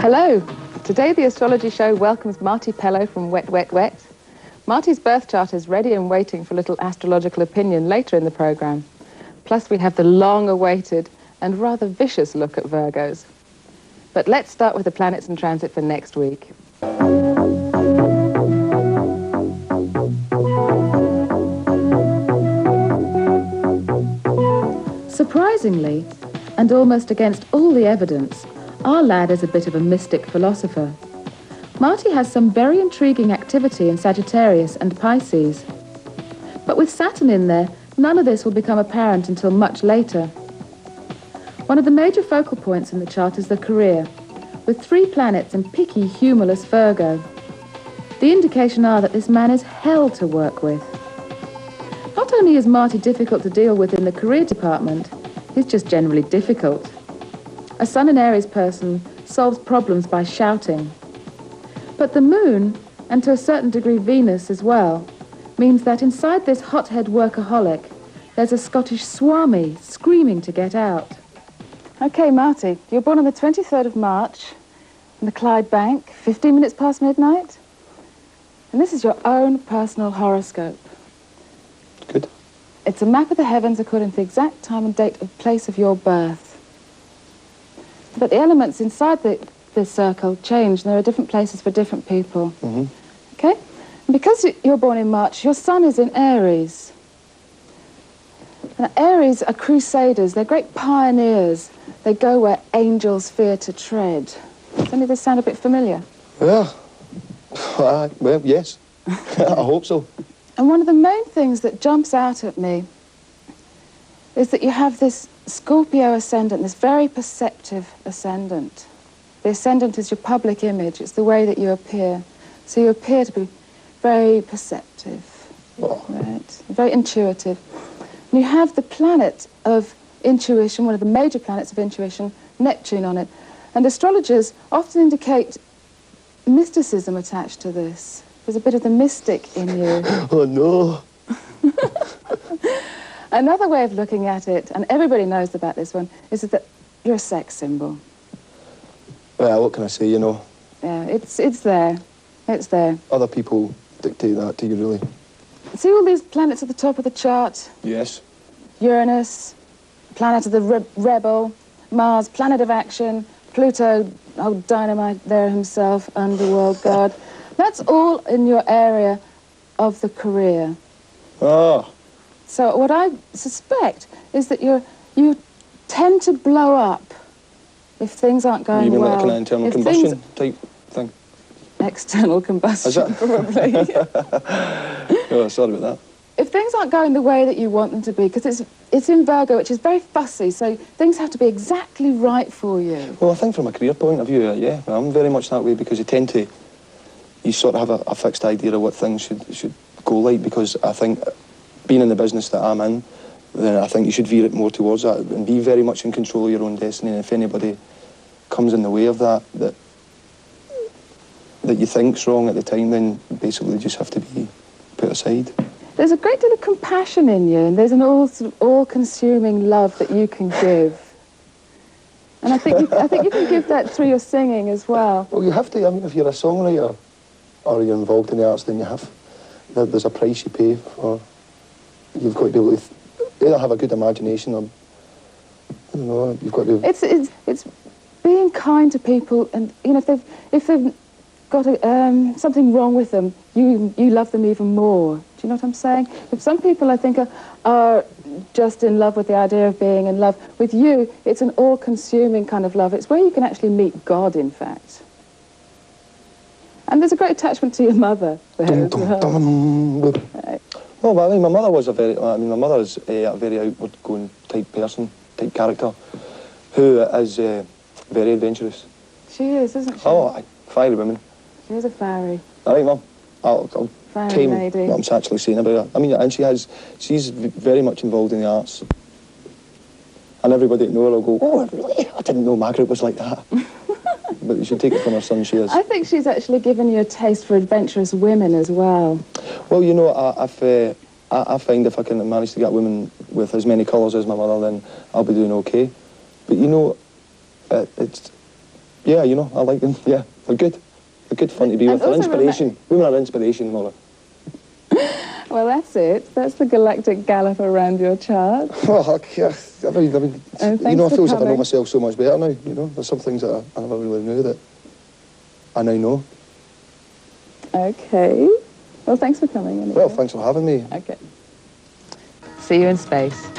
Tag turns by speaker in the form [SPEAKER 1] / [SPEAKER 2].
[SPEAKER 1] Hello. Today the Astrology Show welcomes Marti Pellow from Wet, Wet, Wet. Marti's birth chart is ready and waiting for a little astrological opinion later in the programme. Plus we have the long-awaited and rather vicious look at Virgos. But let's start with the planets in transit for next week. Surprisingly, and almost against all the evidence, our lad is a bit of a mystic philosopher. Marti has some very intriguing activity in Sagittarius and Pisces. But with Saturn in there, none of this will become apparent until much later. One of the major focal points in the chart is the career, with 3 planets in picky, humorless Virgo. The indication are that this man is hell to work with. Not only is Marti difficult to deal with in the career department, he's just generally difficult. A Sun and Aries person solves problems by shouting. But the Moon, and to a certain degree Venus as well, means that inside this hothead workaholic, there's a Scottish Swami screaming to get out. OK, Marti, you're born on the 23rd of March in the Clyde Bank, 15 minutes past midnight. And this is your own personal horoscope.
[SPEAKER 2] Good.
[SPEAKER 1] It's a map of the heavens according to the exact time and date of place of your birth. But the elements inside this circle change, and there are different places for different people.
[SPEAKER 2] Mm-hmm.
[SPEAKER 1] Okay? And because you're born in March, your sun is in Aries. And Aries are crusaders. They're great pioneers. They go where angels fear to tread. Does any of this sound a bit familiar?
[SPEAKER 2] Well, yes. I hope so.
[SPEAKER 1] And one of the main things that jumps out at me is that you have this Scorpio ascendant, this very perceptive ascendant. The ascendant is your public image. It's the way that you appear. So you appear to be very perceptive, right? Very intuitive. And you have the planet of intuition, one of the major planets of intuition, Neptune on it. And astrologers often indicate mysticism attached to this. There's a bit of the mystic in you.
[SPEAKER 2] Oh, no.
[SPEAKER 1] Another way of looking at it, and everybody knows about this one, is that you're a sex symbol.
[SPEAKER 2] Well, what can I say, you know?
[SPEAKER 1] Yeah, it's there. It's there.
[SPEAKER 2] Other people dictate that to you, really.
[SPEAKER 1] See all these planets at the top of the chart?
[SPEAKER 2] Yes.
[SPEAKER 1] Uranus, planet of the rebel, Mars, planet of action, Pluto, oh, dynamite there himself, underworld god. That's all in your area of the career.
[SPEAKER 2] Ah.
[SPEAKER 1] So what I suspect is that you tend to blow up if things aren't going well.
[SPEAKER 2] You mean like an internal combustion type thing?
[SPEAKER 1] External combustion,
[SPEAKER 2] Is that?
[SPEAKER 1] probably.
[SPEAKER 2] Oh, sorry about that.
[SPEAKER 1] If things aren't going the way that you want them to be, because it's in Virgo, which is very fussy, so things have to be exactly right for you.
[SPEAKER 2] Well, I think from a career point of view, yeah, I'm very much that way, because you sort of have a fixed idea of what things should go like, because I think being in the business that I'm in, then I think you should veer it more towards that and be very much in control of your own destiny. And if anybody comes in the way of that you think's wrong at the time, then basically you just have to be put aside.
[SPEAKER 1] There's a great deal of compassion in you, and there's an all-consuming love that you can give. And I think you can give that through your singing as well.
[SPEAKER 2] Well, you have to. I mean, if you're a songwriter or you're involved in the arts, then there's a price you pay for. You've got to be able to either have a good imagination or, I don't know, you've got to...
[SPEAKER 1] It's being kind to people, and, you know, if they've got something wrong with them, you love them even more. Do you know what I'm saying? If some people, I think, are just in love with the idea of being in love, with you, it's an all-consuming kind of love. It's where you can actually meet God, in fact. And there's a great attachment to your mother there as well. Right.
[SPEAKER 2] No, but I mean, my mother is a very outward-going type person, type character, who is very adventurous.
[SPEAKER 1] She is, isn't she?
[SPEAKER 2] Oh, fiery woman.
[SPEAKER 1] She is a fiery.
[SPEAKER 2] All right, Mum. I'll
[SPEAKER 1] fiery lady.
[SPEAKER 2] What I'm actually saying about her. I mean, and she's very much involved in the arts. And everybody that know her will go, oh, really? I didn't know Margaret was like that. But you should take it from her son, she is.
[SPEAKER 1] I think she's actually given you a taste for adventurous women as well.
[SPEAKER 2] Well, you know, I find if I can manage to get women with as many colours as my mother, then I'll be doing okay. But, you know, Yeah, you know, I like them. Yeah, they're good. They're good fun to be with. They're inspiration. Women are inspiration, Laura.
[SPEAKER 1] Well, that's it. That's the galactic gallop around your chart.
[SPEAKER 2] Well, yeah, I mean, you know, I feel as if I know
[SPEAKER 1] coming.
[SPEAKER 2] myself so much better now. You know, there's some things that I never really knew that I now know.
[SPEAKER 1] Okay. Well, thanks for coming anyway.
[SPEAKER 2] Well, thanks for having me.
[SPEAKER 1] Okay. See you in space.